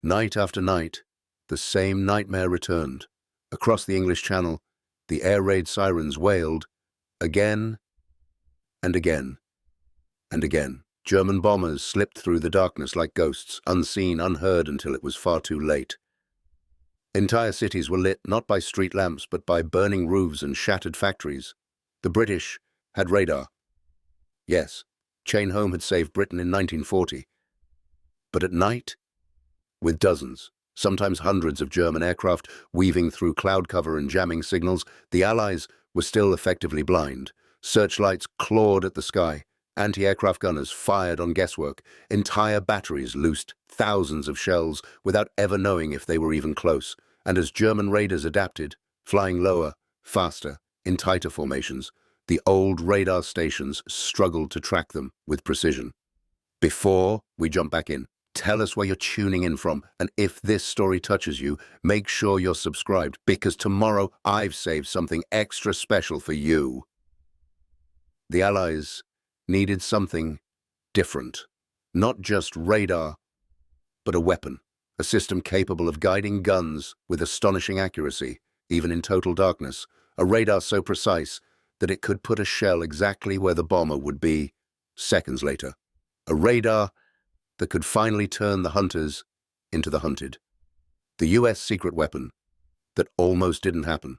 Night after night, the same nightmare returned. Across the English Channel, the air raid sirens wailed again and again and again. German bombers slipped through the darkness like ghosts, unseen, unheard until it was far too late. Entire cities were lit not by street lamps but by burning roofs and shattered factories. The British had radar. Yes, Chain Home had saved Britain in 1940. But at night, with dozens, sometimes hundreds of German aircraft weaving through cloud cover and jamming signals, the Allies were still effectively blind. Searchlights clawed at the sky. Anti-aircraft gunners fired on guesswork. Entire batteries loosed thousands of shells without ever knowing if they were even close. And as German raiders adapted, flying lower, faster, in tighter formations, the old radar stations struggled to track them with precision. Before we jump back in, tell us where you're tuning in from, and if this story touches you, make sure you're subscribed, because tomorrow I've saved something extra special for you. The Allies needed something different. Not just radar, but a weapon. A system capable of guiding guns with astonishing accuracy, even in total darkness. A radar so precise that it could put a shell exactly where the bomber would be seconds later. A radar that could finally turn the hunters into the hunted. The US secret weapon that almost didn't happen.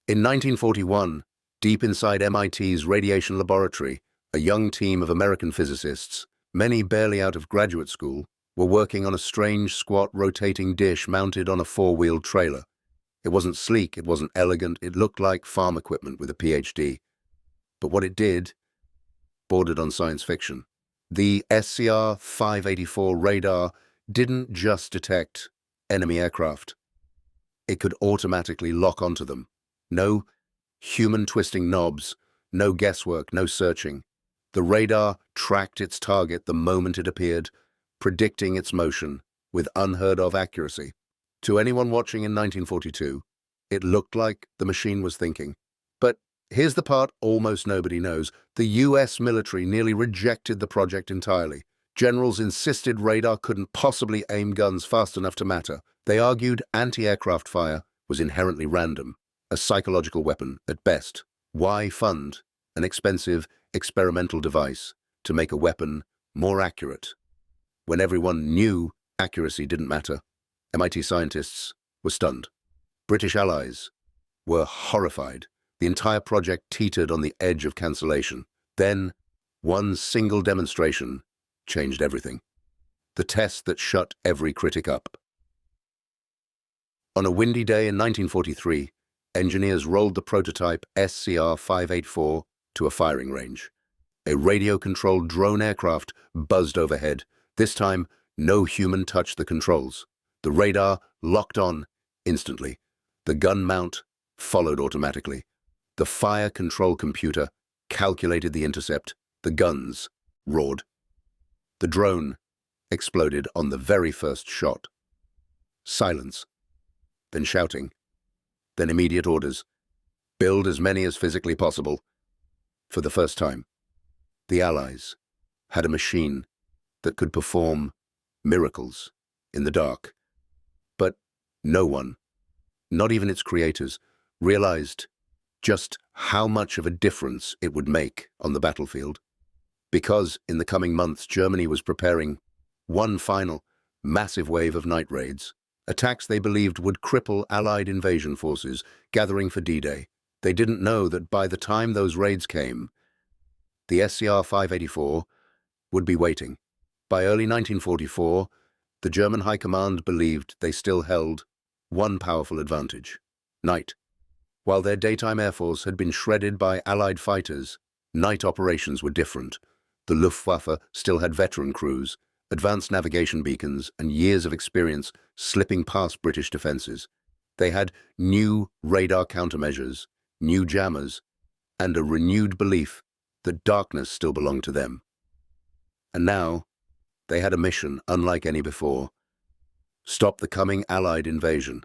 In 1941, deep inside MIT's radiation laboratory, a young team of American physicists, many barely out of graduate school, were working on a strange, squat, rotating dish mounted on a four-wheeled trailer. It wasn't sleek, it wasn't elegant, it looked like farm equipment with a PhD. But what it did bordered on science fiction. The SCR-584 radar didn't just detect enemy aircraft. It could automatically lock onto them. No human twisting knobs, no guesswork, no searching. The radar tracked its target the moment it appeared, predicting its motion with unheard-of accuracy. To anyone watching in 1942, it looked like the machine was thinking. But here's the part almost nobody knows. The US military nearly rejected the project entirely. Generals insisted radar couldn't possibly aim guns fast enough to matter. They argued anti-aircraft fire was inherently random, a psychological weapon at best. Why fund an expensive experimental device to make a weapon more accurate when everyone knew accuracy didn't matter? MIT scientists were stunned. British allies were horrified. The entire project teetered on the edge of cancellation. Then, one single demonstration changed everything. The test that shut every critic up. On a windy day in 1943, engineers rolled the prototype SCR-584 to a firing range. A radio-controlled drone aircraft buzzed overhead. This time, no human touched the controls. The radar locked on instantly. The gun mount followed automatically. The fire control computer calculated the intercept. The guns roared. The drone exploded on the very first shot. Silence. Then shouting. Then immediate orders. Build as many as physically possible. For the first time, the Allies had a machine that could perform miracles in the dark. But no one, not even its creators, realized just how much of a difference it would make on the battlefield. Because in the coming months, Germany was preparing one final, massive wave of night raids, attacks they believed would cripple Allied invasion forces gathering for D-Day. They didn't know that by the time those raids came, the SCR-584 would be waiting. By early 1944, the German High Command believed they still held one powerful advantage: night. While their daytime air force had been shredded by Allied fighters, night operations were different. The Luftwaffe still had veteran crews, advanced navigation beacons, and years of experience slipping past British defenses. They had new radar countermeasures, new jammers, and a renewed belief that darkness still belonged to them. And now, they had a mission unlike any before: stop the coming Allied invasion.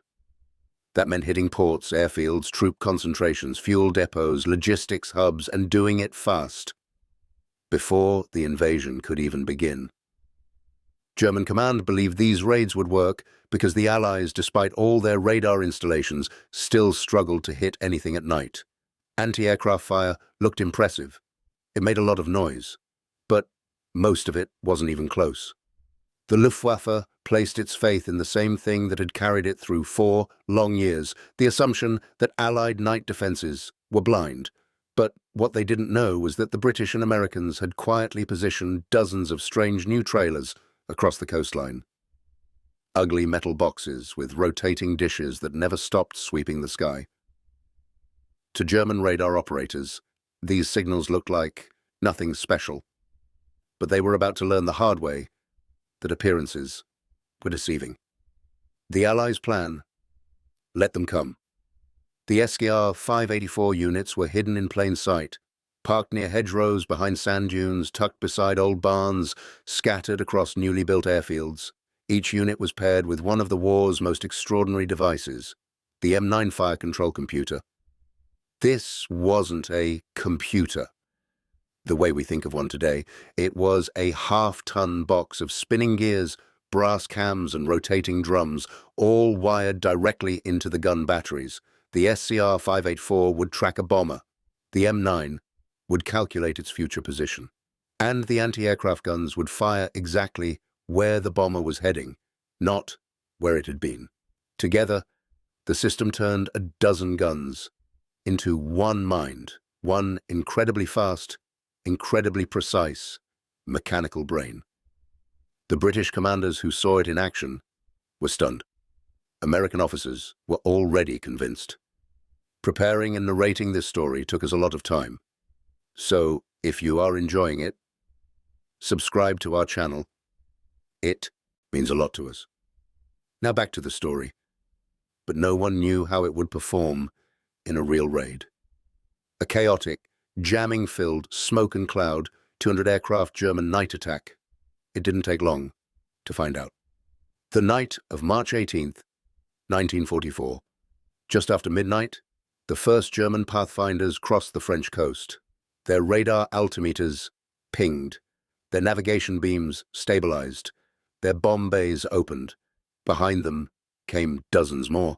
That meant hitting ports, airfields, troop concentrations, fuel depots, logistics hubs, and doing it fast, before the invasion could even begin. German command believed these raids would work because the Allies, despite all their radar installations, still struggled to hit anything at night. Anti-aircraft fire looked impressive. It made a lot of noise, but most of it wasn't even close. The Luftwaffe placed its faith in the same thing that had carried it through 4 long years, the assumption that Allied night defenses were blind. But what they didn't know was that the British and Americans had quietly positioned dozens of strange new trailers across the coastline. Ugly metal boxes with rotating dishes that never stopped sweeping the sky. To German radar operators, these signals looked like nothing special. But they were about to learn the hard way that appearances were deceiving. The Allies' plan: let them come. The SCR-584 units were hidden in plain sight, parked near hedgerows, behind sand dunes, tucked beside old barns, scattered across newly built airfields. Each unit was paired with one of the war's most extraordinary devices, the M9 fire control computer. This wasn't a computer the way we think of one today. It was a half-ton box of spinning gears, brass cams and rotating drums, all wired directly into the gun batteries. The SCR-584 would track a bomber. The M9 would calculate its future position. And the anti-aircraft guns would fire exactly where the bomber was heading, not where it had been. Together, the system turned a dozen guns into one mind, one incredibly fast, incredibly precise, mechanical brain. The British commanders who saw it in action were stunned. American officers were already convinced. Preparing and narrating this story took us a lot of time. So, if you are enjoying it, subscribe to our channel. It means a lot to us. Now back to the story. But no one knew how it would perform in a real raid. A chaotic, jamming-filled, smoke and cloud, 200 aircraft German night attack. It didn't take long to find out. The night of March 18th, 1944. Just after midnight, the first German pathfinders crossed the French coast. Their radar altimeters pinged. Their navigation beams stabilized. Their bomb bays opened. Behind them came dozens more.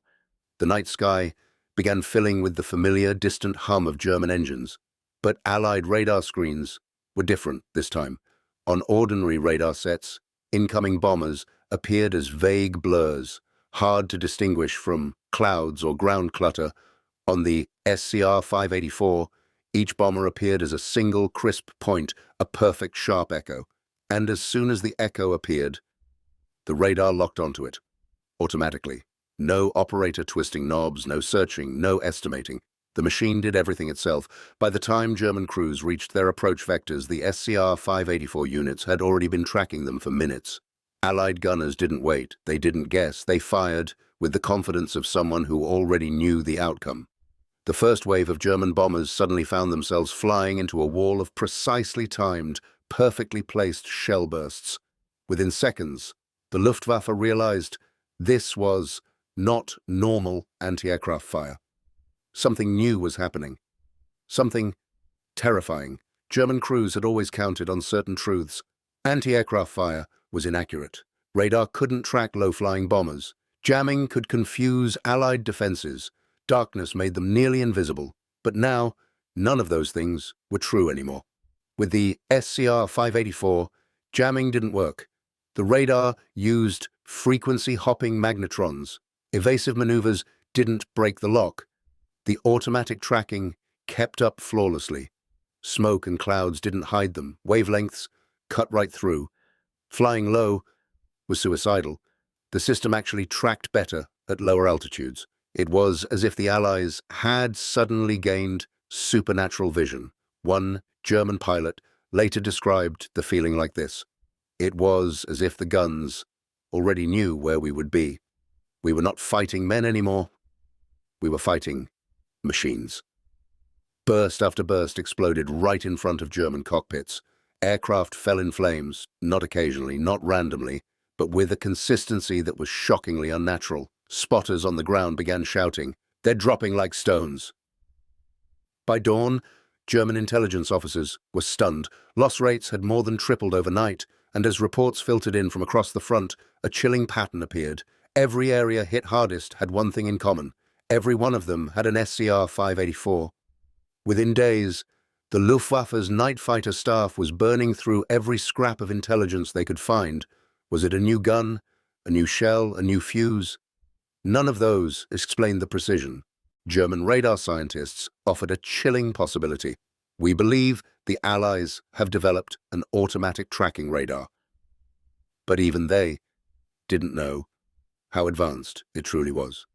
The night sky began filling with the familiar, distant hum of German engines. But Allied radar screens were different this time. On ordinary radar sets, incoming bombers appeared as vague blurs, hard to distinguish from clouds or ground clutter. On the SCR-584, each bomber appeared as a single crisp point, a perfect sharp echo. And as soon as the echo appeared, the radar locked onto it, automatically. No operator twisting knobs, no searching, no estimating. The machine did everything itself. By the time German crews reached their approach vectors, the SCR-584 units had already been tracking them for minutes. Allied gunners didn't wait, they didn't guess, they fired with the confidence of someone who already knew the outcome. The first wave of German bombers suddenly found themselves flying into a wall of precisely timed, perfectly placed shell bursts. Within seconds, the Luftwaffe realized this was not normal anti-aircraft fire. Something new was happening. Something terrifying. German crews had always counted on certain truths. Anti-aircraft fire was inaccurate. Radar couldn't track low-flying bombers. Jamming could confuse Allied defenses. Darkness made them nearly invisible. But now, none of those things were true anymore. With the SCR-584, jamming didn't work. The radar used frequency-hopping magnetrons. Evasive maneuvers didn't break the lock. The automatic tracking kept up flawlessly. Smoke and clouds didn't hide them. Wavelengths cut right through. Flying low was suicidal. The system actually tracked better at lower altitudes. It was as if the Allies had suddenly gained supernatural vision. One German pilot later described the feeling like this: it was as if the guns already knew where we would be. We were not fighting men anymore. We were fighting machines. Burst after burst exploded right in front of German cockpits. Aircraft fell in flames, not occasionally, not randomly, but with a consistency that was shockingly unnatural. Spotters on the ground began shouting, "They're dropping like stones." By dawn, German intelligence officers were stunned. Loss rates had more than tripled overnight. and as reports filtered in from across the front, a chilling pattern appeared. Every area hit hardest had one thing in common. Every one of them had an SCR-584. Within days, the Luftwaffe's night fighter staff was burning through every scrap of intelligence they could find. Was it a new gun, a new shell, a new fuse? None of those explained the precision. German radar scientists offered a chilling possibility. We believe the Allies have developed an automatic tracking radar. But even they didn't know how advanced it truly was.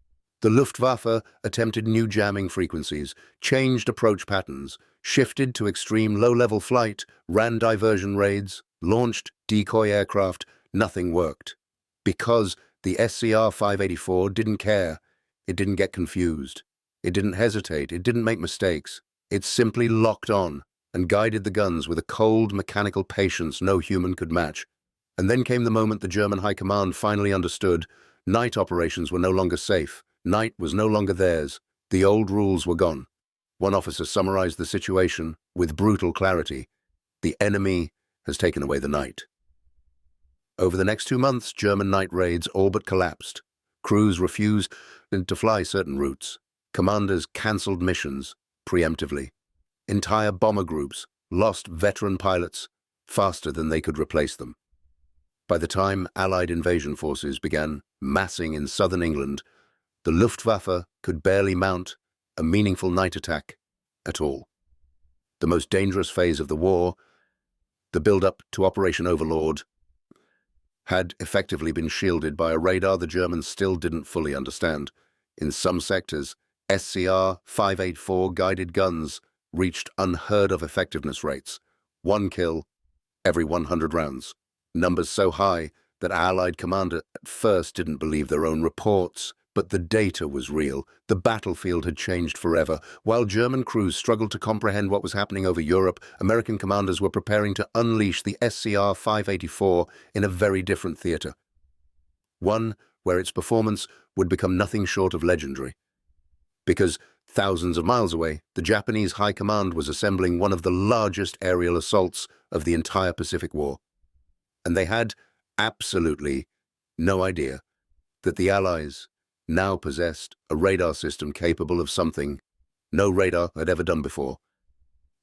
The Luftwaffe attempted new jamming frequencies, changed approach patterns, shifted to extreme low-level flight, ran diversion raids, launched decoy aircraft. Nothing worked. Because the SCR-584 didn't care. It didn't get confused. It didn't hesitate. It didn't make mistakes. It simply locked on and guided the guns with a cold, mechanical patience no human could match. And then came the moment the German High Command finally understood. Night operations were no longer safe. Night was no longer theirs. The old rules were gone. One officer summarized the situation with brutal clarity. The enemy has taken away the night. Over the next 2 months, German night raids all but collapsed. Crews refused to fly certain routes. Commanders cancelled missions preemptively. Entire bomber groups lost veteran pilots faster than they could replace them. By the time Allied invasion forces began massing in southern England, the Luftwaffe could barely mount a meaningful night attack at all. The most dangerous phase of the war, the build-up to Operation Overlord, had effectively been shielded by a radar the Germans still didn't fully understand. In some sectors, SCR-584 guided guns reached unheard-of effectiveness rates. 1 kill every 100 rounds. Numbers so high that Allied commander at first didn't believe their own reports. But the data was real. The battlefield had changed forever. While German crews struggled to comprehend what was happening over Europe, American commanders were preparing to unleash the SCR-584 in a very different theater. One where its performance would become nothing short of legendary. Because thousands of miles away, the Japanese High Command was assembling one of the largest aerial assaults of the entire Pacific War. And they had absolutely no idea that the Allies now possessed a radar system capable of something no radar had ever done before: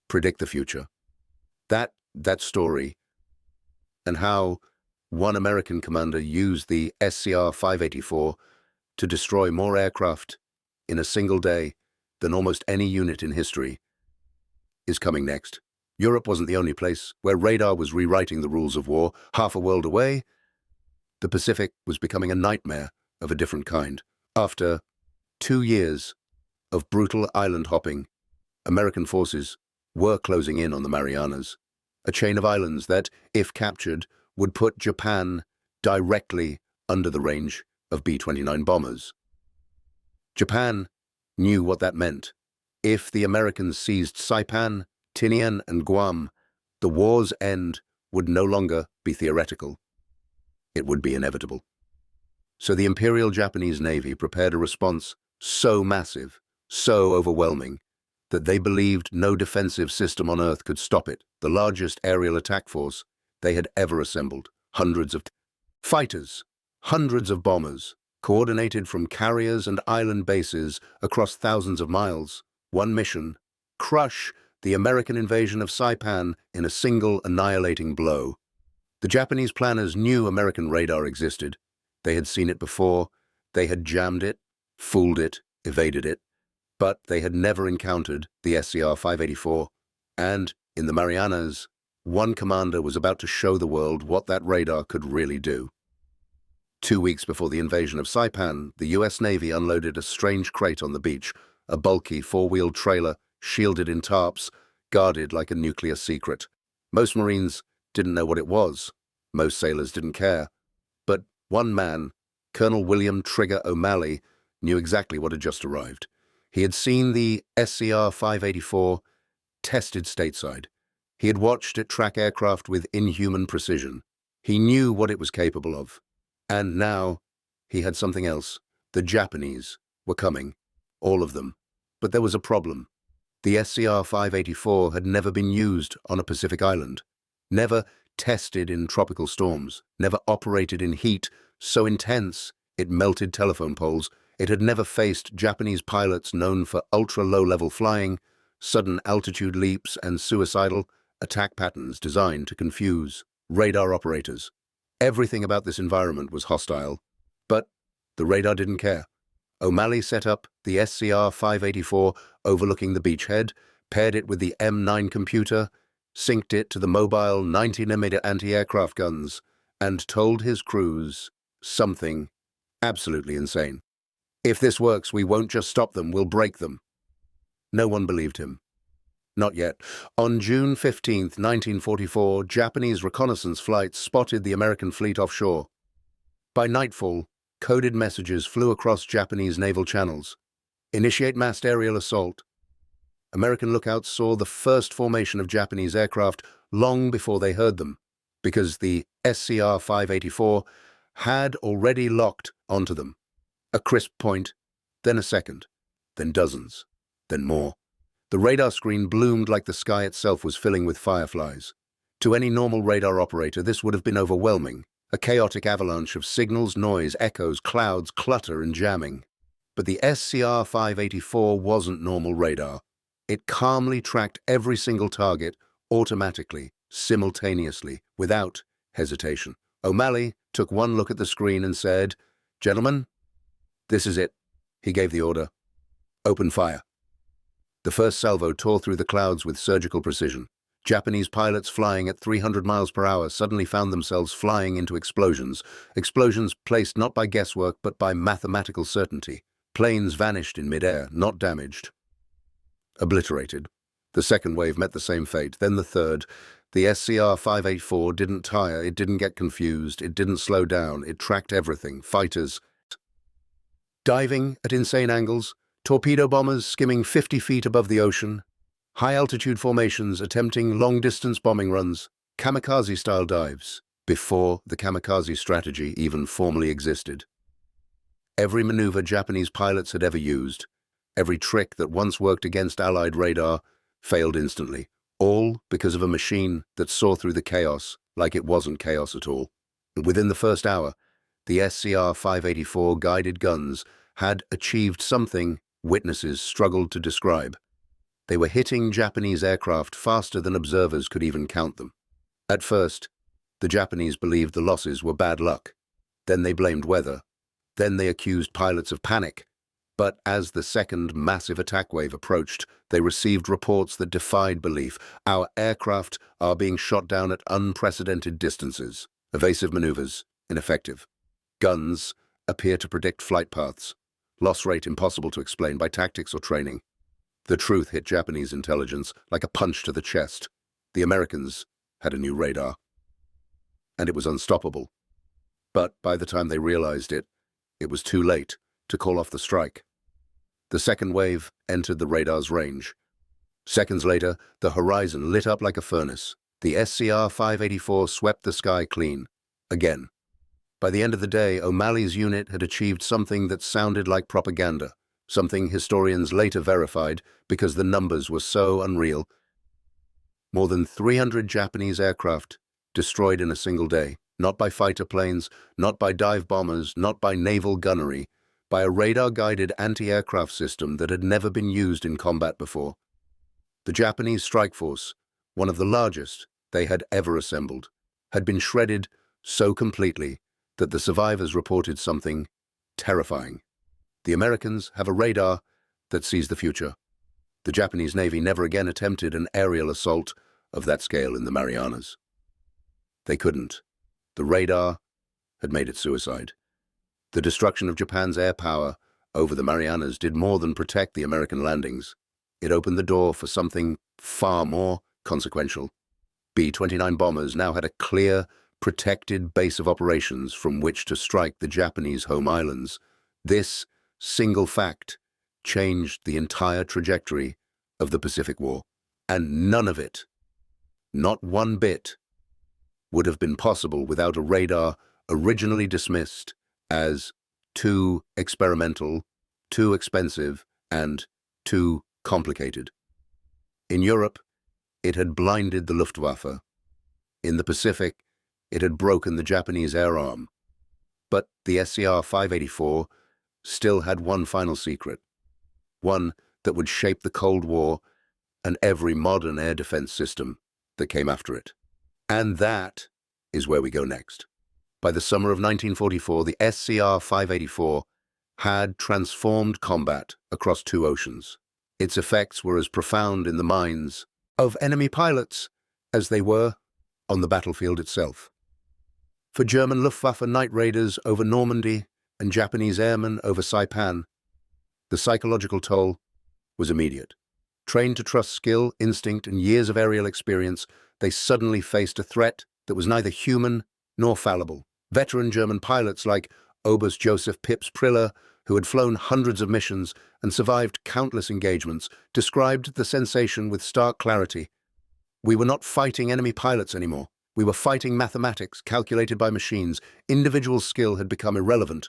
predict the future. That story, and how one American commander used the SCR-584 to destroy more aircraft in a single day than almost any unit in history, is coming next. Europe wasn't the only place where radar was rewriting the rules of war. Half a world away, the Pacific was becoming a nightmare of a different kind. After 2 years of brutal island hopping, American forces were closing in on the Marianas, a chain of islands that, if captured, would put Japan directly under the range of B-29 bombers. Japan knew what that meant. If the Americans seized Saipan, Tinian, and Guam, the war's end would no longer be theoretical. It would be inevitable. So the Imperial Japanese Navy prepared a response so massive, so overwhelming, that they believed no defensive system on Earth could stop it. The largest aerial attack force they had ever assembled. Hundreds of fighters, hundreds of bombers, coordinated from carriers and island bases across thousands of miles. One mission: crush the American invasion of Saipan in a single annihilating blow. The Japanese planners knew American radar existed. They had seen it before. They had jammed it, fooled it, evaded it. But they had never encountered the SCR-584. And, in the Marianas, one commander was about to show the world what that radar could really do. 2 weeks before the invasion of Saipan, the US Navy unloaded a strange crate on the beach, a bulky 4-wheeled trailer, shielded in tarps, guarded like a nuclear secret. Most Marines didn't know what it was. Most sailors didn't care. But one man, Colonel William Trigger O'Malley, knew exactly what had just arrived. He had seen the SCR-584 tested stateside. He had watched it track aircraft with inhuman precision. He knew what it was capable of. And now he had something else. The Japanese were coming. All of them. But there was a problem. The SCR-584 had never been used on a Pacific island, never tested in tropical storms, never operated in heat so intense it melted telephone poles. It had never faced Japanese pilots known for ultra-low-level flying, sudden altitude leaps, and suicidal attack patterns designed to confuse radar operators. Everything about this environment was hostile, but the radar didn't care. O'Malley set up the SCR-584 overlooking the beachhead, paired it with the M9 computer, synced it to the mobile 90mm anti-aircraft guns, and told his crews something absolutely insane. If this works, we won't just stop them, we'll break them. No one believed him. Not yet. On June 15, 1944, Japanese reconnaissance flights spotted the American fleet offshore. By nightfall, coded messages flew across Japanese naval channels. Initiate massed aerial assault. American lookouts saw the first formation of Japanese aircraft long before they heard them, because the SCR-584 had already locked onto them. A crisp point, then a second, then dozens, then more. The radar screen bloomed like the sky itself was filling with fireflies. To any normal radar operator, this would have been overwhelming, a chaotic avalanche of signals, noise, echoes, clouds, clutter, and jamming. But the SCR-584 wasn't normal radar. It calmly tracked every single target, automatically, simultaneously, without hesitation. O'Malley took one look at the screen and said, "Gentlemen, this is it." He gave the order. Open fire. The first salvo tore through the clouds with surgical precision. Japanese pilots flying at 300 miles per hour suddenly found themselves flying into explosions. Explosions placed not by guesswork but by mathematical certainty. Planes vanished in midair, not damaged. Obliterated. The second wave met the same fate, then the third. The SCR-584 didn't tire, it didn't get confused, it didn't slow down, it tracked everything. Fighters diving at insane angles, torpedo bombers skimming 50 feet above the ocean, high-altitude formations attempting long-distance bombing runs, kamikaze-style dives, before the kamikaze strategy even formally existed. Every maneuver Japanese pilots had ever used, every trick that once worked against Allied radar, failed instantly, all because of a machine that saw through the chaos like it wasn't chaos at all. Within the first hour, the SCR-584 guided guns had achieved something witnesses struggled to describe. They were hitting Japanese aircraft faster than observers could even count them. At first, the Japanese believed the losses were bad luck. Then they blamed weather. Then they accused pilots of panic. But as the second massive attack wave approached, they received reports that defied belief. Our aircraft are being shot down at unprecedented distances. Evasive maneuvers, ineffective. Guns appear to predict flight paths. Loss rate impossible to explain by tactics or training. The truth hit Japanese intelligence like a punch to the chest. The Americans had a new radar. And it was unstoppable. But by the time they realized it, it was too late to call off the strike. The second wave entered the radar's range. Seconds later, the horizon lit up like a furnace. The SCR-584 swept the sky clean. Again. By the end of the day, O'Malley's unit had achieved something that sounded like propaganda, something historians later verified because the numbers were so unreal. More than 300 Japanese aircraft destroyed in a single day, not by fighter planes, not by dive bombers, not by naval gunnery, by a radar-guided anti-aircraft system that had never been used in combat before. The Japanese strike force, one of the largest they had ever assembled, had been shredded so completely that the survivors reported something terrifying. The Americans have a radar that sees the future. The Japanese Navy never again attempted an aerial assault of that scale in the Marianas. They couldn't. The radar had made it suicide. The destruction of Japan's air power over the Marianas did more than protect the American landings. It opened the door for something far more consequential. B-29 bombers now had a clear, protected base of operations from which to strike the Japanese home islands. This single fact changed the entire trajectory of the Pacific War, and none of it, not one bit, would have been possible without a radar originally dismissed as too experimental, too expensive, and too complicated. In Europe, it had blinded the Luftwaffe. In the Pacific, it had broken the Japanese air arm. But the SCR-584 still had one final secret, one that would shape the Cold War and every modern air defense system that came after it. And that is where we go next. By the summer of 1944, the SCR-584 had transformed combat across two oceans. Its effects were as profound in the minds of enemy pilots as they were on the battlefield itself. For German Luftwaffe night raiders over Normandy and Japanese airmen over Saipan, the psychological toll was immediate. Trained to trust skill, instinct, and years of aerial experience, they suddenly faced a threat that was neither human nor fallible. Veteran German pilots like Oberst Joseph Pips Priller, who had flown hundreds of missions and survived countless engagements, described the sensation with stark clarity. We were not fighting enemy pilots anymore. We were fighting mathematics calculated by machines. Individual skill had become irrelevant.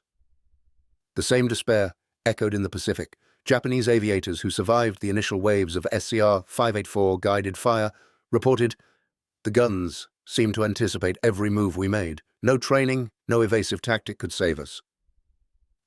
The same despair echoed in the Pacific. Japanese aviators who survived the initial waves of SCR-584 guided fire reported, "The guns seemed to anticipate every move we made. No training, no evasive tactic could save us."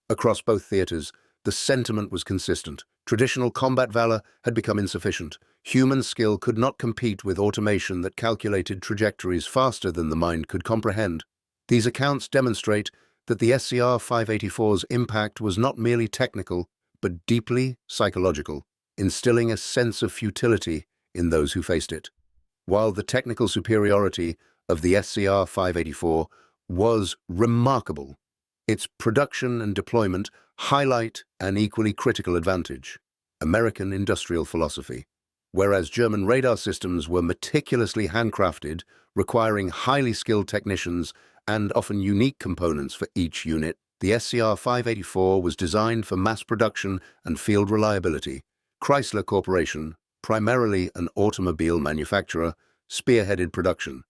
Across both theaters, the sentiment was consistent. Traditional combat valor had become insufficient. Human skill could not compete with automation that calculated trajectories faster than the mind could comprehend. These accounts demonstrate that the SCR-584's impact was not merely technical, but deeply psychological, instilling a sense of futility in those who faced it. While the technical superiority of the SCR-584 was remarkable, its production and deployment highlight an equally critical advantage: American industrial philosophy. Whereas German radar systems were meticulously handcrafted, requiring highly skilled technicians and often unique components for each unit, the SCR-584 was designed for mass production and field reliability. Chrysler Corporation, primarily an automobile manufacturer, spearheaded production.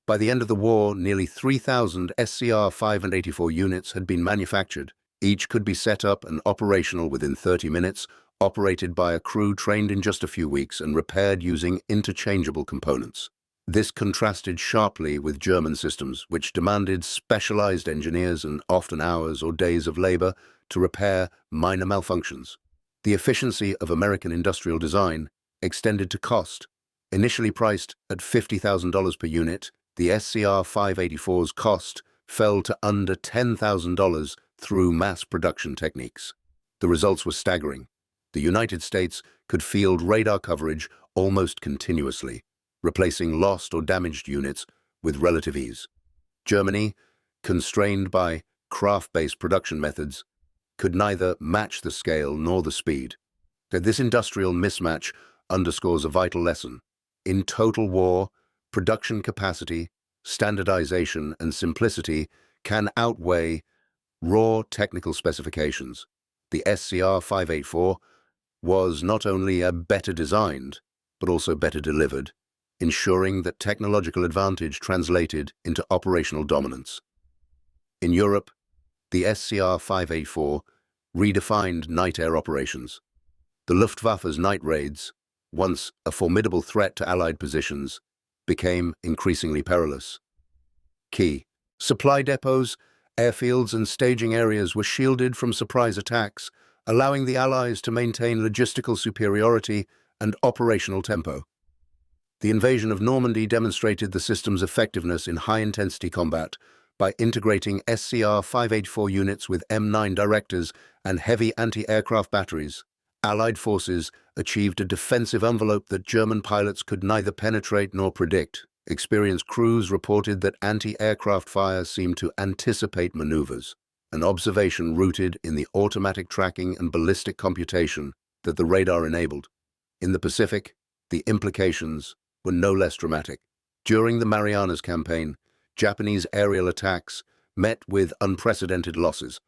By the end of the war, nearly 3,000 SCR-584 units had been manufactured. Each could be set up and operational within 30 minutes, operated by a crew trained in just a few weeks and repaired using interchangeable components. This contrasted sharply with German systems, which demanded specialized engineers and often hours or days of labor to repair minor malfunctions. The efficiency of American industrial design extended to cost. Initially priced at $50,000 per unit, the SCR-584's cost fell to under $10,000 through mass production techniques. The results were staggering. The United States could field radar coverage almost continuously, replacing lost or damaged units with relative ease. Germany, constrained by craft-based production methods, could neither match the scale nor the speed. This industrial mismatch underscores a vital lesson. In total war, production capacity, standardization, and simplicity can outweigh raw technical specifications. The SCR-584 was not only better designed, but also better delivered, ensuring that technological advantage translated into operational dominance. In Europe, the SCR-584 redefined night air operations. The Luftwaffe's night raids, once a formidable threat to Allied positions, became increasingly perilous. Key supply depots, airfields, and staging areas were shielded from surprise attacks, allowing the Allies to maintain logistical superiority and operational tempo. The invasion of Normandy demonstrated the system's effectiveness in high-intensity combat by integrating SCR-584 units with M9 directors and heavy anti-aircraft batteries. Allied forces achieved a defensive envelope that German pilots could neither penetrate nor predict. Experienced crews reported that anti-aircraft fire seemed to anticipate maneuvers, an observation rooted in the automatic tracking and ballistic computation that the radar enabled. In the Pacific, the implications were no less dramatic. During the Marianas Campaign, Japanese aerial attacks met with unprecedented losses.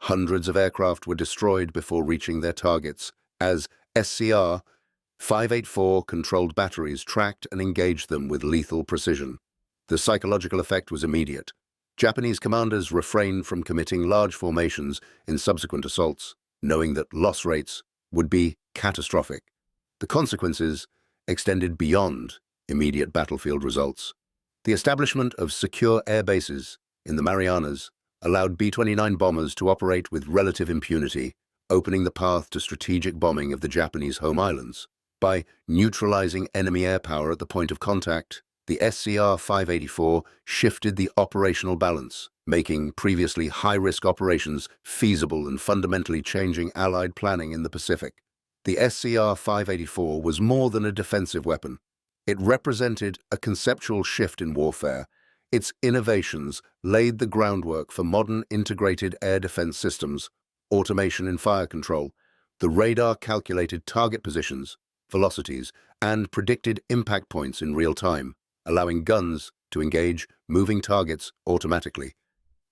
Hundreds of aircraft were destroyed before reaching their targets, as SCR-584 controlled batteries tracked and engaged them with lethal precision. The psychological effect was immediate. Japanese commanders refrained from committing large formations in subsequent assaults, knowing that loss rates would be catastrophic. The consequences extended beyond immediate battlefield results. The establishment of secure air bases in the Marianas allowed B-29 bombers to operate with relative impunity, opening the path to strategic bombing of the Japanese home islands. By neutralizing enemy air power at the point of contact, the SCR-584 shifted the operational balance, making previously high-risk operations feasible and fundamentally changing Allied planning in the Pacific. The SCR-584 was more than a defensive weapon. It represented a conceptual shift in warfare. Its innovations laid the groundwork for modern integrated air defense systems, automation in fire control. The radar calculated target positions, velocities, and predicted impact points in real time, allowing guns to engage moving targets automatically.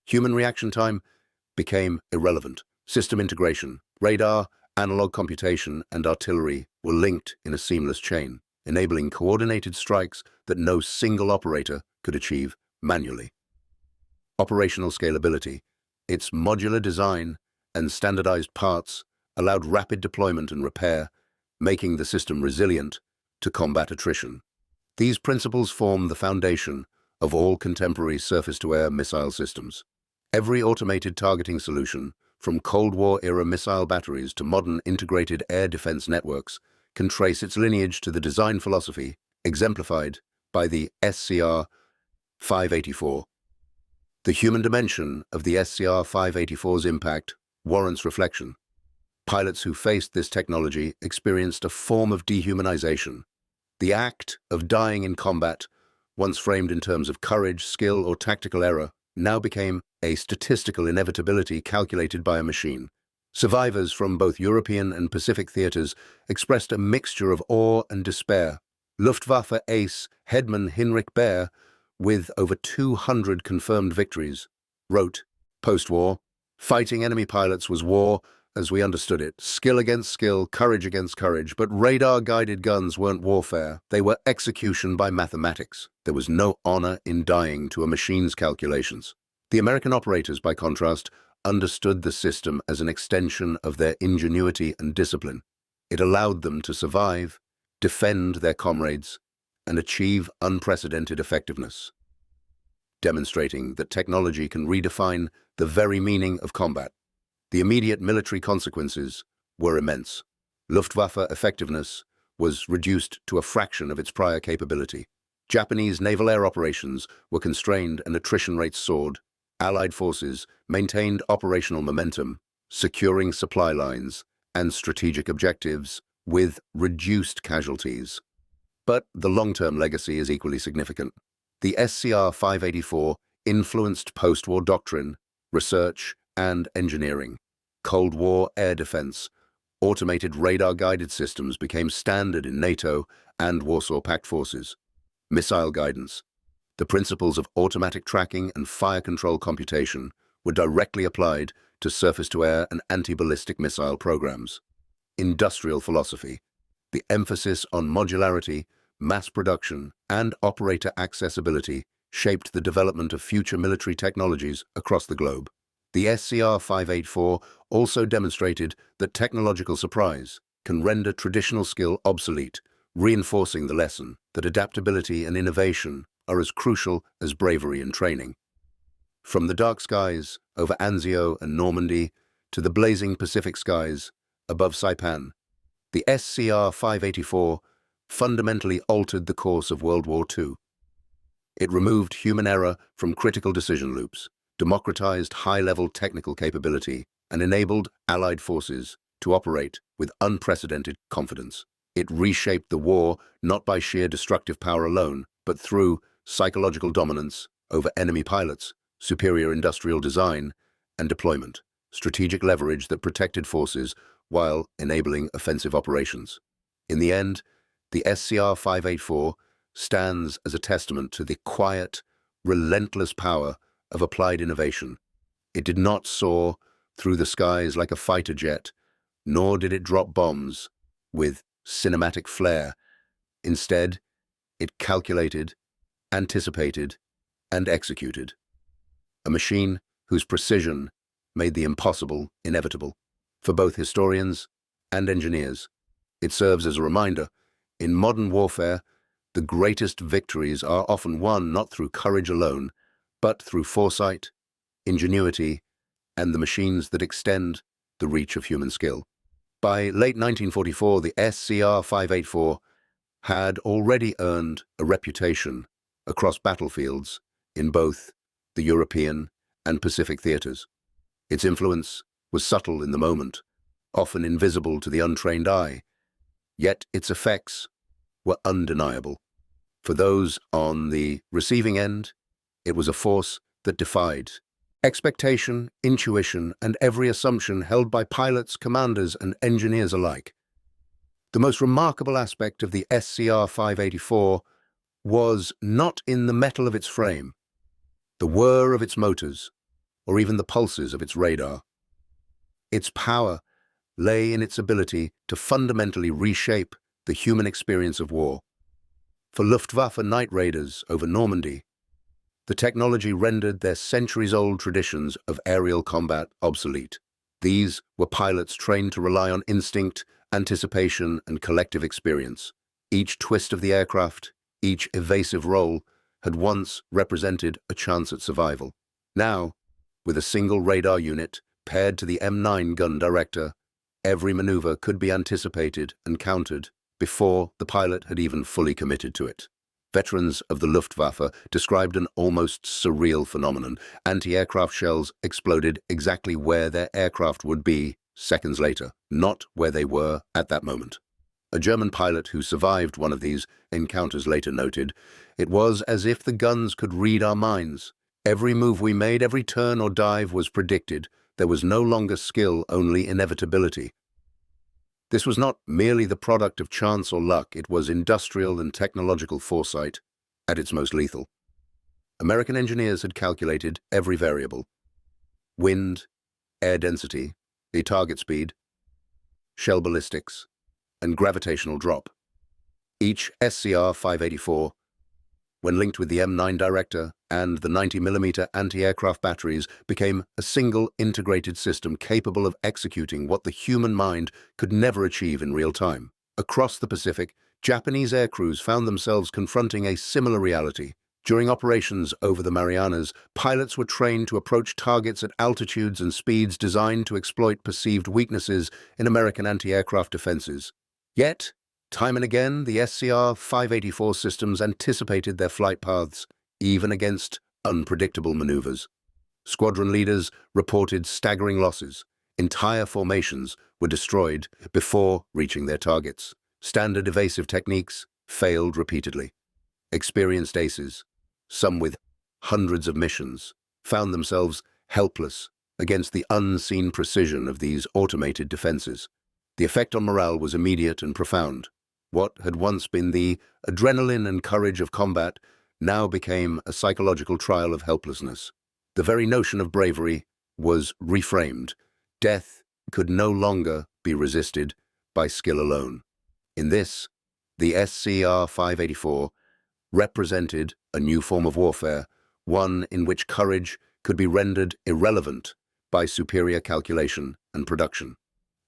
Human reaction time became irrelevant. System integration, radar, analog computation, and artillery were linked in a seamless chain, enabling coordinated strikes that no single operator could achieve manually. Operational scalability. Its modular design and standardized parts allowed rapid deployment and repair, making the system resilient to combat attrition. These principles form the foundation of all contemporary surface-to-air missile systems. Every automated targeting solution, from Cold War-era missile batteries to modern integrated air defense networks, can trace its lineage to the design philosophy exemplified by the SCR-584. The human dimension of the SCR-584's impact warrants reflection. Pilots who faced this technology experienced a form of dehumanization. The act of dying in combat, once framed in terms of courage, skill, or tactical error, now became a statistical inevitability calculated by a machine. Survivors from both European and Pacific theaters expressed a mixture of awe and despair. Luftwaffe ace Hedman Hinrich Baer, with over 200 confirmed victories, wrote, post-war, "Fighting enemy pilots was war as we understood it. Skill against skill, courage against courage, but radar-guided guns weren't warfare. They were execution by mathematics. There was no honor in dying to a machine's calculations." The American operators, by contrast, understood the system as an extension of their ingenuity and discipline. It allowed them to survive, defend their comrades, and achieve unprecedented effectiveness, demonstrating that technology can redefine the very meaning of combat. The immediate military consequences were immense. Luftwaffe effectiveness was reduced to a fraction of its prior capability. Japanese naval air operations were constrained and attrition rates soared. Allied forces maintained operational momentum, securing supply lines and strategic objectives with reduced casualties. But the long-term legacy is equally significant. The SCR-584 influenced post-war doctrine, research, and engineering. Cold War air defense, automated radar-guided systems became standard in NATO and Warsaw Pact forces. Missile guidance. The principles of automatic tracking and fire control computation were directly applied to surface-to-air and anti-ballistic missile programs. Industrial philosophy. The emphasis on modularity, mass production, and operator accessibility shaped the development of future military technologies across the globe. The SCR-584 also demonstrated that technological surprise can render traditional skill obsolete, reinforcing the lesson that adaptability and innovation are as crucial as bravery and training. From the dark skies over Anzio and Normandy to the blazing Pacific skies above Saipan, the SCR-584 fundamentally altered the course of World War II. It removed human error from critical decision loops, democratized high-level technical capability, and enabled Allied forces to operate with unprecedented confidence. It reshaped the war not by sheer destructive power alone, but through psychological dominance over enemy pilots, superior industrial design and deployment, strategic leverage that protected forces while enabling offensive operations. In the end, the SCR-584 stands as a testament to the quiet, relentless power of applied innovation. It did not soar through the skies like a fighter jet, nor did it drop bombs with cinematic flair. Instead, it calculated, anticipated, and executed. A machine whose precision made the impossible inevitable. For both historians and engineers, it serves as a reminder: in modern warfare, The greatest victories are often won not through courage alone, but through foresight, ingenuity, and the machines that extend the reach of human skill. By late 1944, the SCR-584 had already earned a reputation across battlefields in both the European and Pacific theaters. Its influence was subtle in the moment, often invisible to the untrained eye, yet its effects were undeniable. For those on the receiving end, it was a force that defied expectation, intuition, and every assumption held by pilots, commanders, and engineers alike. The most remarkable aspect of the SCR-584 was not in the metal of its frame, the whir of its motors, or even the pulses of its radar. Its power lay in its ability to fundamentally reshape the human experience of war. For Luftwaffe night raiders over Normandy, the technology rendered their centuries-old traditions of aerial combat obsolete. These were pilots trained to rely on instinct, anticipation, and collective experience. Each twist of the aircraft, each evasive roll, had once represented a chance at survival. Now, with a single radar unit paired to the M9 gun director, every maneuver could be anticipated and countered before the pilot had even fully committed to it. Veterans of the Luftwaffe described an almost surreal phenomenon. Anti-aircraft shells exploded exactly where their aircraft would be seconds later, not where they were at that moment. A German pilot who survived one of these encounters later noted, "It was as if the guns could read our minds. Every move we made, every turn or dive was predicted. There was no longer skill, only inevitability." This was not merely the product of chance or luck, it was industrial and technological foresight at its most lethal. American engineers had calculated every variable: wind, air density, the target speed, shell ballistics, and gravitational drop. Each SCR-584, when linked with the M9 director and the 90mm anti-aircraft batteries, became a single integrated system capable of executing what the human mind could never achieve in real time. Across the Pacific, Japanese aircrews found themselves confronting a similar reality. During operations over the Marianas, pilots were trained to approach targets at altitudes and speeds designed to exploit perceived weaknesses in American anti-aircraft defenses. Yet, time and again, the SCR-584 systems anticipated their flight paths, even against unpredictable maneuvers. Squadron leaders reported staggering losses. Entire formations were destroyed before reaching their targets. Standard evasive techniques failed repeatedly. Experienced aces, some with hundreds of missions, found themselves helpless against the unseen precision of these automated defenses. The effect on morale was immediate and profound. What had once been the adrenaline and courage of combat now became a psychological trial of helplessness. The very notion of bravery was reframed. Death could no longer be resisted by skill alone. In this, the SCR-584 represented a new form of warfare, one in which courage could be rendered irrelevant by superior calculation and production.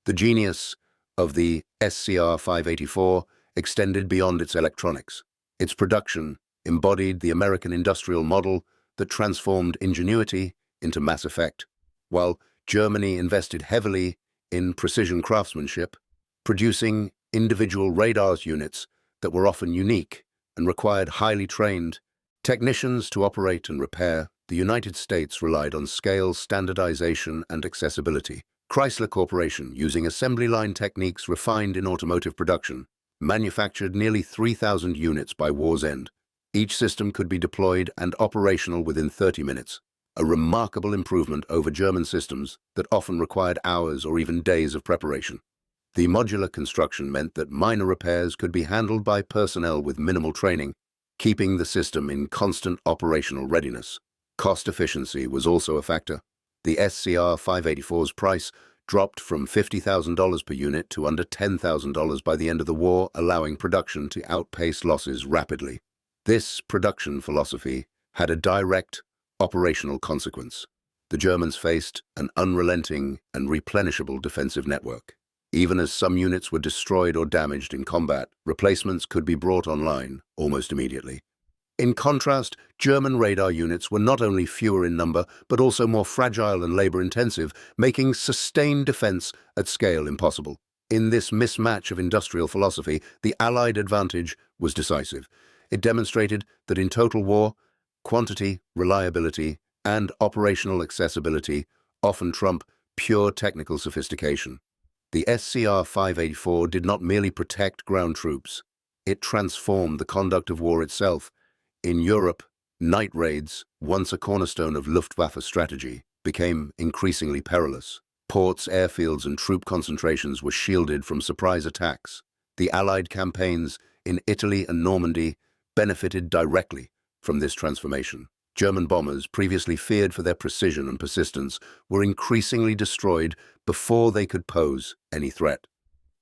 The genius of the SCR-584 extended beyond its electronics. Its production embodied the American industrial model that transformed ingenuity into mass effect. While Germany invested heavily in precision craftsmanship, producing individual radar units that were often unique and required highly trained technicians to operate and repair, the United States relied on scale, standardization, and accessibility. Chrysler Corporation, using assembly line techniques refined in automotive production, manufactured nearly 3,000 units by war's end. Each system could be deployed and operational within 30 minutes, a remarkable improvement over German systems that often required hours or even days of preparation. The modular construction meant that minor repairs could be handled by personnel with minimal training, keeping the system in constant operational readiness. Cost efficiency was also a factor. The SCR-584's price dropped from $50,000 per unit to under $10,000 by the end of the war, allowing production to outpace losses rapidly. This production philosophy had a direct operational consequence. The Germans faced an unrelenting and replenishable defensive network. Even as some units were destroyed or damaged in combat, replacements could be brought online almost immediately. In contrast, German radar units were not only fewer in number, but also more fragile and labor-intensive, making sustained defense at scale impossible. In this mismatch of industrial philosophy, the Allied advantage was decisive. It demonstrated that in total war, quantity, reliability, and operational accessibility often trump pure technical sophistication. The SCR-584 did not merely protect ground troops. It transformed the conduct of war itself. In Europe, night raids, once a cornerstone of Luftwaffe strategy, became increasingly perilous. Ports, airfields, and troop concentrations were shielded from surprise attacks. The Allied campaigns in Italy and Normandy benefited directly from this transformation. German bombers, previously feared for their precision and persistence, were increasingly destroyed before they could pose any threat.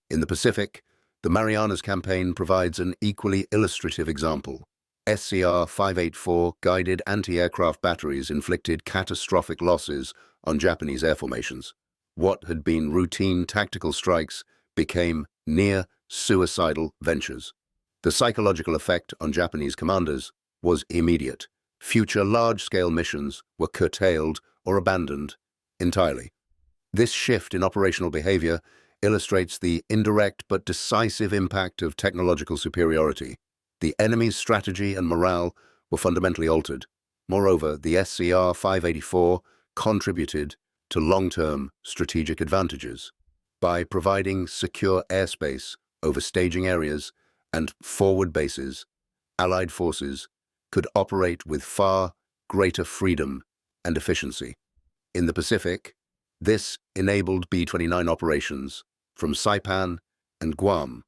In the Pacific, the Marianas Campaign provides an equally illustrative example. SCR-584 guided anti-aircraft batteries inflicted catastrophic losses on Japanese air formations. What had been routine tactical strikes became near-suicidal ventures. The psychological effect on Japanese commanders was immediate. Future large-scale missions were curtailed or abandoned entirely. This shift in operational behavior illustrates the indirect but decisive impact of technological superiority. The enemy's strategy and morale were fundamentally altered. Moreover, the SCR-584 contributed to long-term strategic advantages. By providing secure airspace over staging areas and forward bases, Allied forces could operate with far greater freedom and efficiency. In the Pacific, this enabled B-29 operations from Saipan and Guam,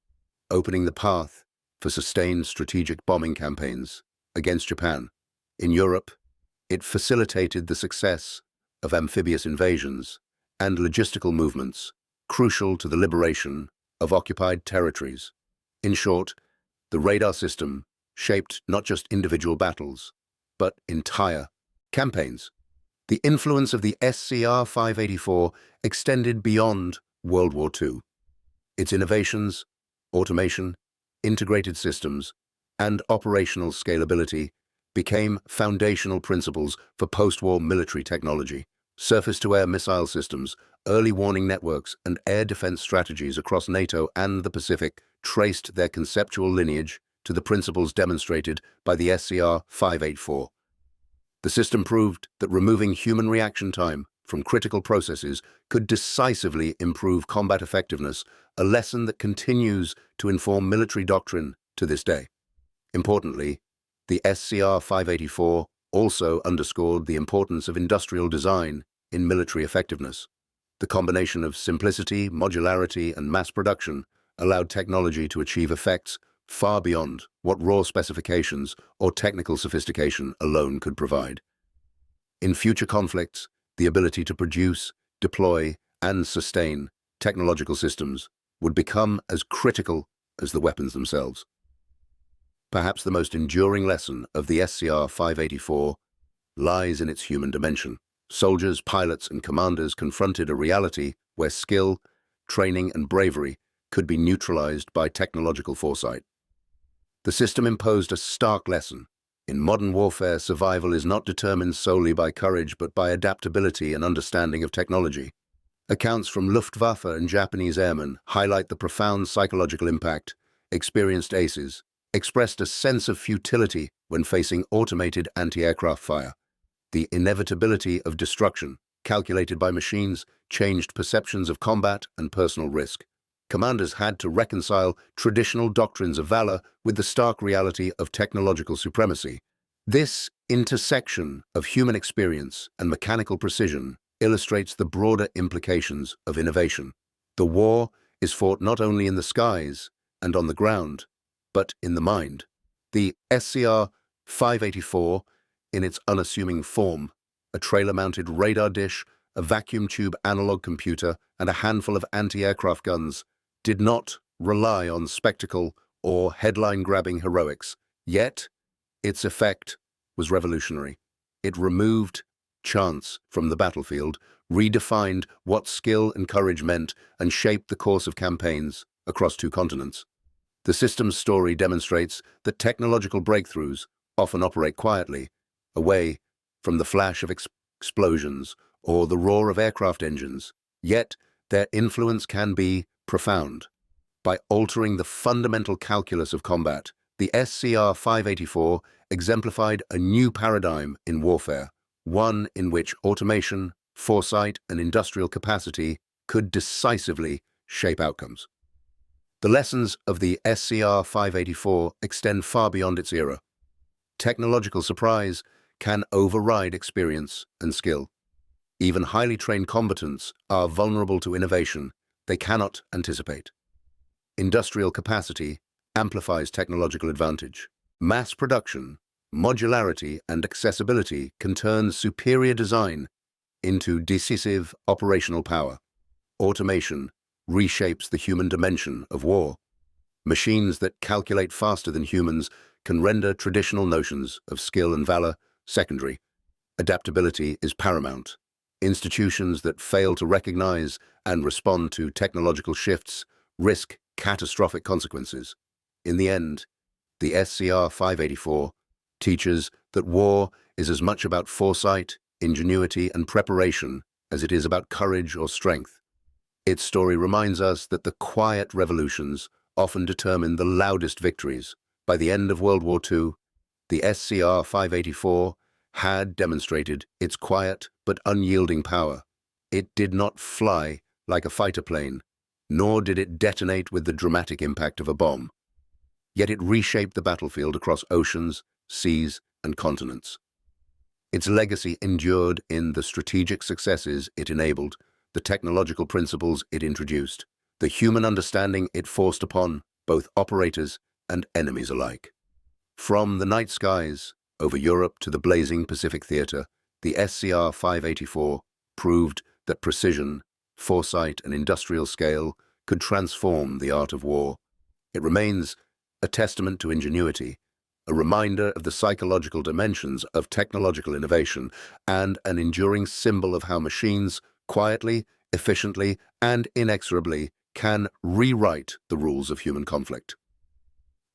opening the path for sustained strategic bombing campaigns against Japan. In Europe, it facilitated the success of amphibious invasions and logistical movements crucial to the liberation of occupied territories. In short, the radar system shaped not just individual battles, but entire campaigns. The influence of the SCR-584 extended beyond World War II. Its innovations, automation, integrated systems, and operational scalability became foundational principles for post-war military technology. Surface-to-air missile systems, early warning networks, and air defense strategies across NATO and the Pacific traced their conceptual lineage to the principles demonstrated by the SCR-584. The system proved that removing human reaction time from critical processes could decisively improve combat effectiveness, a lesson that continues to inform military doctrine to this day. Importantly, the SCR-584 also underscored the importance of industrial design in military effectiveness. The combination of simplicity, modularity, and mass production allowed technology to achieve effects far beyond what raw specifications or technical sophistication alone could provide. In future conflicts, the ability to produce, deploy, and sustain technological systems would become as critical as the weapons themselves. Perhaps the most enduring lesson of the SCR-584 lies in its human dimension. Soldiers, pilots, and commanders confronted a reality where skill, training, and bravery could be neutralized by technological foresight. The system imposed a stark lesson. In modern warfare, survival is not determined solely by courage, but by adaptability and understanding of technology. Accounts from Luftwaffe and Japanese airmen highlight the profound psychological impact. Experienced aces expressed a sense of futility when facing automated anti-aircraft fire. The inevitability of destruction, calculated by machines, changed perceptions of combat and personal risk. Commanders had to reconcile traditional doctrines of valor with the stark reality of technological supremacy. This intersection of human experience and mechanical precision illustrates the broader implications of innovation. The war is fought not only in the skies and on the ground, but in the mind. The SCR-584, in its unassuming form, a trailer-mounted radar dish, a vacuum tube analog computer, and a handful of anti-aircraft guns, did not rely on spectacle or headline-grabbing heroics. Yet, its effect was revolutionary. It removed chance from the battlefield, redefined what skill and courage meant and shaped the course of campaigns across two continents. The system's story demonstrates that technological breakthroughs often operate quietly, away from the flash of explosions or the roar of aircraft engines, yet their influence can be profound. By altering the fundamental calculus of combat, the SCR-584 exemplified a new paradigm in warfare, one in which automation, foresight, and industrial capacity could decisively shape outcomes. The lessons of the SCR-584 extend far beyond its era. Technological surprise can override experience and skill. Even highly trained combatants are vulnerable to innovation they cannot anticipate. Industrial capacity amplifies technological advantage. Mass production, modularity, and accessibility can turn superior design into decisive operational power. Automation reshapes the human dimension of war. Machines that calculate faster than humans can render traditional notions of skill and valor secondary. Adaptability is paramount. Institutions that fail to recognize and respond to technological shifts risk catastrophic consequences. In the end, the SCR-584 teaches that war is as much about foresight, ingenuity, and preparation as it is about courage or strength. Its story reminds us that the quiet revolutions often determine the loudest victories. By the end of World War II, the SCR-584 had demonstrated its quiet but unyielding power. It did not fly like a fighter plane, nor did it detonate with the dramatic impact of a bomb. Yet it reshaped the battlefield across oceans, seas, and continents. Its legacy endured in the strategic successes it enabled, the technological principles it introduced, the human understanding it forced upon both operators and enemies alike. From the night skies over Europe to the blazing Pacific theater, the SCR-584 proved that precision, foresight, and industrial scale could transform the art of war. It remains a testament to ingenuity, a reminder of the psychological dimensions of technological innovation, and an enduring symbol of how machines quietly, efficiently, and inexorably can rewrite the rules of human conflict.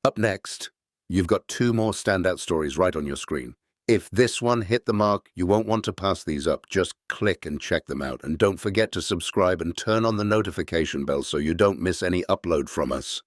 Up next, you've got two more standout stories right on your screen. If this one hit the mark, you won't want to pass these up. Just click and check them out. And don't forget to subscribe and turn on the notification bell so you don't miss any upload from us.